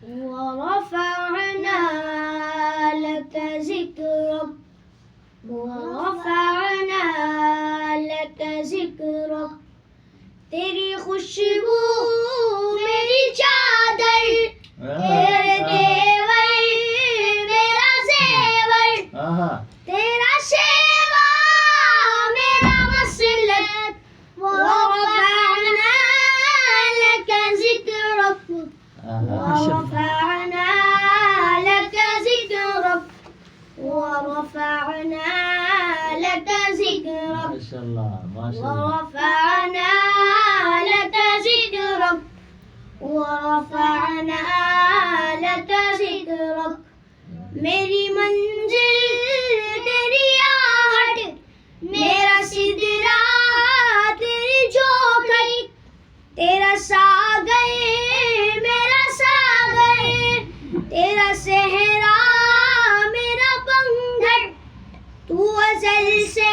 ورفعنا لك ذكرك ورفعنا لك ذكرك तेरी खुशबू मेरी चादर तेरे देवर मेरा ज़ेवर तेरा शेवा मेरा मसलक ورفعنا لك ذكرك ورفعنا لك ذكرك ورفعنا لك ذكرك ما شاء الله ما شاء الله ورفعنا لك ذكرك ورفعنا لك ذكرك मेरी मंजिल तेरी आहट मेरा सिदरा तेरी चौखट तेरा सागर मेरा सागर तेरा सहरा मेरा पंघट तू अज़ल से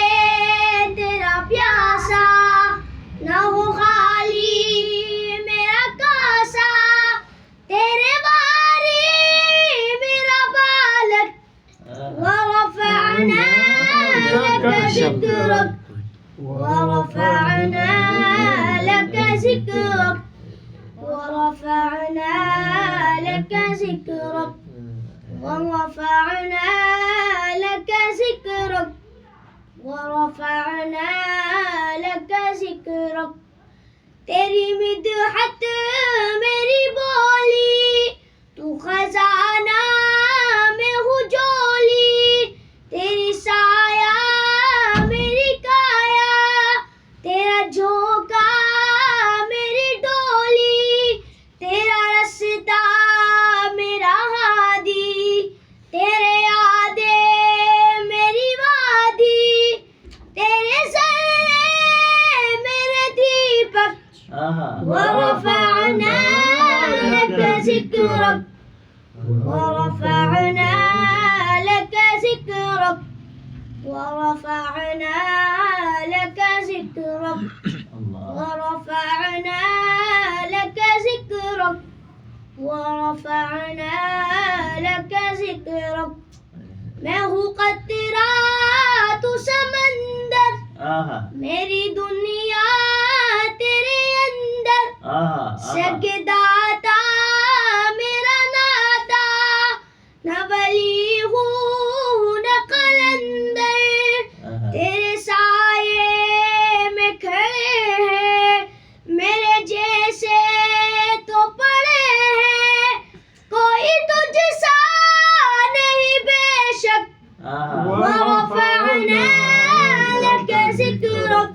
तेरा प्यासा न हो खाली मेरा कासा तेरे बारी मेरा बालक ورفعنا لك ذكرك ورفعنا لك ذكرك ورفعنا لك ذكرك ورفعنا لك ذكرك ورفعنا لك ذكرك तेरी मिदहत मेरी बोली तू खजाना में हूँ जोली तेरी साया मेरी काया तेरा झोंका मेरी डोली तेरा रास्ता मेरा हादी तेरे यादे मेरी वादी तेरे ज़र्रे मेरे दीपक ورفعنا لك ذكرك ورفعنا لك ذكرك ورفعنا لك ذكرك ورفعنا لك ذكرك ورفعنا لك ذكرك मैं हूँ कतरा तू समंदर मेरी दुनिया तेरे अंदर सजदाता मेरा नाता न वली हूँ न कलंदर तेरे साये में खड़े हैं मेरे जैसे तो पड़े हैं कोई तुझसा नहीं बेशक ورفعنا لك ذكرك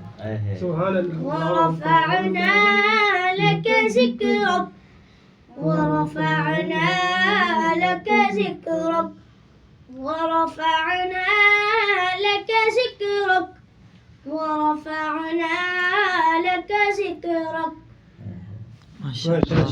ورفعنا لك ذكرك ورفعنا لك ذكرك ورفعنا لك ذكرك ورفعنا لك ذكرك ما شاء الله